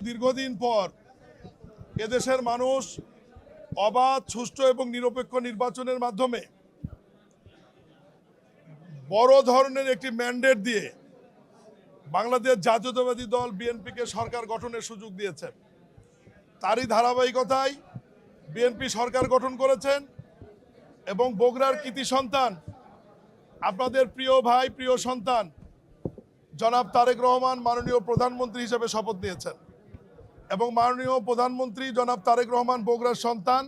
দীর্ঘদিন পর এদেশের মানুষ অবাধ, সুষ্ঠু এবং নিরপেক্ষ নির্বাচনের মাধ্যমে বড় ধরনের একটি ম্যান্ডেট দিয়ে বাংলাদেশ জাতীয়তাবাদী দল বিএনপিকে সরকার গঠনের সুযোগ দিয়েছেন। তারই ধারাবাহিকতায় বিএনপি সরকার গঠন করেছেন এবং বগুড়ার কৃতি সন্তান, আপনাদের প্রিয় ভাই, প্রিয় সন্তান জনাব তারেক রহমান মাননীয় প্রধানমন্ত্রী হিসেবে শপথ নিয়েছেন এবং মাননীয় প্রধানমন্ত্রী জনাব তারেক রহমান বগুড়ার সন্তান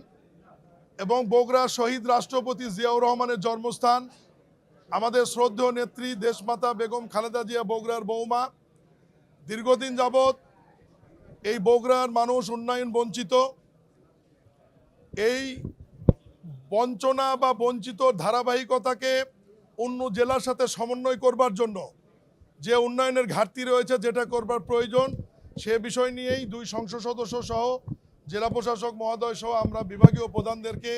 এবং বগুড়ার শহীদ রাষ্ট্রপতি জিয়াউর রহমানের জন্মস্থান, আমাদের শ্রদ্ধেয় নেত্রী দেশমাতা বেগম খালেদা জিয়া বগুড়ার বৌমা। দীর্ঘদিন যাবৎ এই বগুড়ার মানুষ উন্নয়ন বঞ্চিত, এই বঞ্চনা বা বঞ্চিত ধারাবাহিকতাকে অন্য জেলার সাথে সমন্বয় করবার জন্য যে উন্নয়নের ঘাটতি রয়েছে, যেটা করবার প্রয়োজন, সে বিষয় নিয়েই দুই সংসদ সদস্য সহ জেলা প্রশাসক মহোদয় সহ আমরা বিভাগীয় প্রধানদেরকে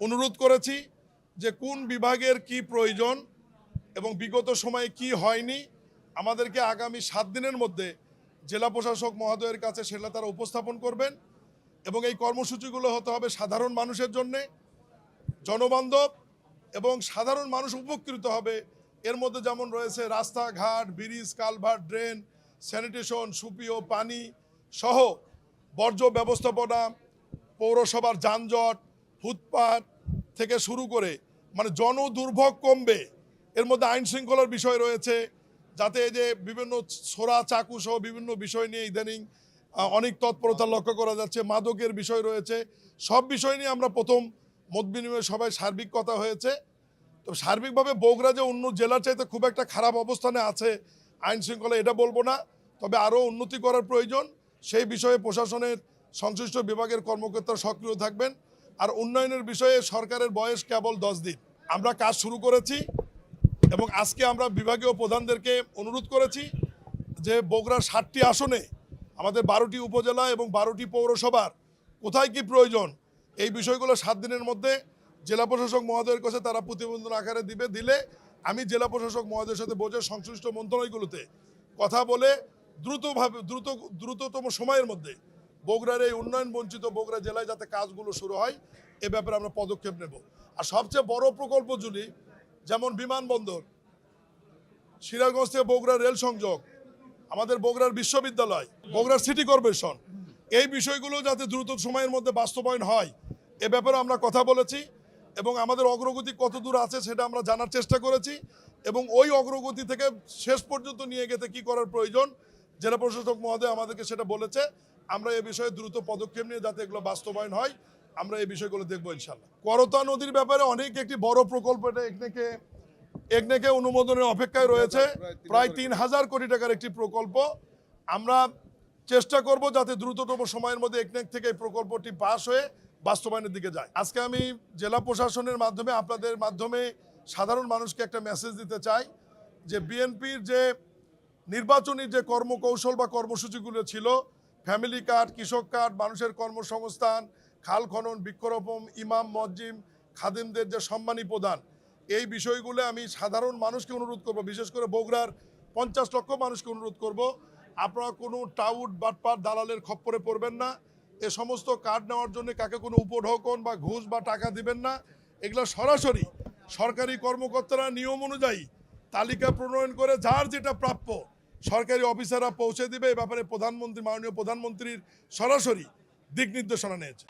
অনুরোধ করেছি যে কোন বিভাগের কি প্রয়োজন এবং বিগত সময়ে কি হয়নি আমাদেরকে আগামী 7 দিনের মধ্যে জেলা প্রশাসক মহোদয়ের কাছে সেটা তারা উপস্থাপন করবেন এবং এই কর্মসূচিগুলো হতে হবে সাধারণ মানুষের জন্যে, জনবান্ধব এবং সাধারণ মানুষ উপকৃত হবে। এর মধ্যে যেমন রয়েছে রাস্তাঘাট, ব্রিজ, কালভার্ট, ড্রেন, স্যানিটেশন, সুপেয় পানি সহ বর্জ্য ব্যবস্থাপনা, পৌরসভার যানজট, ফুটপাত থেকে শুরু করে মানে জনদুর্ভোগ কমবে। এর মধ্যে আইন শৃঙ্খলার বিষয় রয়েছে, যাতে এই যে বিভিন্ন ছোরা চাকু সহ বিভিন্ন বিষয় নিয়ে ইদানিং অনেক তৎপরতা লক্ষ্য করা যাচ্ছে, মাদকের বিষয় রয়েছে। সব বিষয় নিয়ে আমরা প্রথম মত বিনিময়ে সবাই সার্বিক কথা হয়েছে। তো সার্বিকভাবে বগুড়া যে অন্য জেলার চাইতে খুব একটা খারাপ অবস্থানে আছে আইন শৃঙ্খলা, এটা বলবো না, তবে আরও উন্নতি করার প্রয়োজন। সেই বিষয়ে প্রশাসনের সংশ্লিষ্ট বিভাগের কর্মকর্তারা সক্রিয় থাকবেন। আর উন্নয়নের বিষয়ে সরকারের বয়স কেবল 10 দিন, আমরা কাজ শুরু করেছি এবং আজকে আমরা বিভাগীয় প্রধানদেরকে অনুরোধ করেছি যে বগুড়ার 7টি আসনে আমাদের 12টি উপজেলা এবং 12টি পৌরসভার কোথায় কি প্রয়োজন এই বিষয়গুলো 7 দিনের মধ্যে জেলা প্রশাসক মহোদয়ের কাছে তারা প্রতিবেদন আকারে দিলে আমি জেলা প্রশাসক মহোদয়ের সাথে বসে সংশ্লিষ্ট মন্ত্রণালয়গুলোতে কথা বলে দ্রুততম সময়ের মধ্যে বগুড়ার এই উন্নয়ন বঞ্চিত বগুড়া জেলায় যাতে কাজগুলো শুরু হয় এ ব্যাপারে আমরা পদক্ষেপ নেব। আর সবচেয়ে বড় প্রকল্পগুলি যেমন বিমানবন্দর, সিরাজগঞ্জ থেকে বগুড়া রেল সংযোগ, আমাদের বগুড়ার বিশ্ববিদ্যালয়, বগুড়ার সিটি কর্পোরেশন, এই বিষয়গুলো যাতে দ্রুত সময়ের মধ্যে বাস্তবায়ন হয় এ ব্যাপারে আমরা কথা বলেছি এবং আমাদের অগ্রগতি কত দূর আছে সেটা আমরা জানার চেষ্টা করেছি এবং ওই অগ্রগতি থেকে শেষ পর্যন্ত নিয়ে গেতে কী করার প্রয়োজন জেলা প্রশাসক মহোদয় আমাদেরকে সেটা বলেছে। আমরা এ বিষয়ে দ্রুত পদক্ষেপ নিয়ে যাতে এগুলো বাস্তবায়ন হয় আমরা এই বিষয়গুলো দেখবো ইনশাল্লাহ। করতা নদীর ব্যাপারে অনেক একটি বড় প্রকল্প, এটা একনেকে অনুমোদনের অপেক্ষায় রয়েছে, প্রায় 3000 কোটি টাকার একটি প্রকল্প। আমরা চেষ্টা করব যাতে দ্রুততম সময়ের মধ্যে একনেক থেকে এই প্রকল্পটি পাস হয়ে বাস্তবায়নের দিকে যায়। আজকে আমি জেলা প্রশাসনের মাধ্যমে আপনাদের মাধ্যমে সাধারণ মানুষকে একটা মেসেজ দিতে চাই যে বিএনপির যে নির্বাচনী যে কর্মকৌশল বা কর্মসূচিগুলো ছিল, ফ্যামিলি কার্ড, কৃষক কার্ড, মানুষের কর্মসংস্থান, খাল খনন, বৃক্ষরোপণ, ইমাম, মসজিদ, খাদিমদের যে সম্মানী প্রদান, এই বিষয়গুলো আমি সাধারণ মানুষকে অনুরোধ করব, বিশেষ করে বগুড়ার 50 লক্ষ মানুষকে অনুরোধ করব, আপনারা কোনো টাউট বাটপার দালালের খপ্পরে পড়বেন না। এ সমস্ত কার্ড নেওয়ার জন্য কাকে কোনো উপঢৌকন বা ঘুষ বা টাকা দিবেন না। এগুলো সরাসরি সরকারি কর্মকর্তারা নিয়ম অনুযায়ী তালিকা প্রণয়ন করে যার যেটা প্রাপ্য সরকারি অফিসাররা পৌঁছে দিবে। এ ব্যাপারে মাননীয় প্রধানমন্ত্রীর সরাসরি দিক নির্দেশনা নিয়েছে।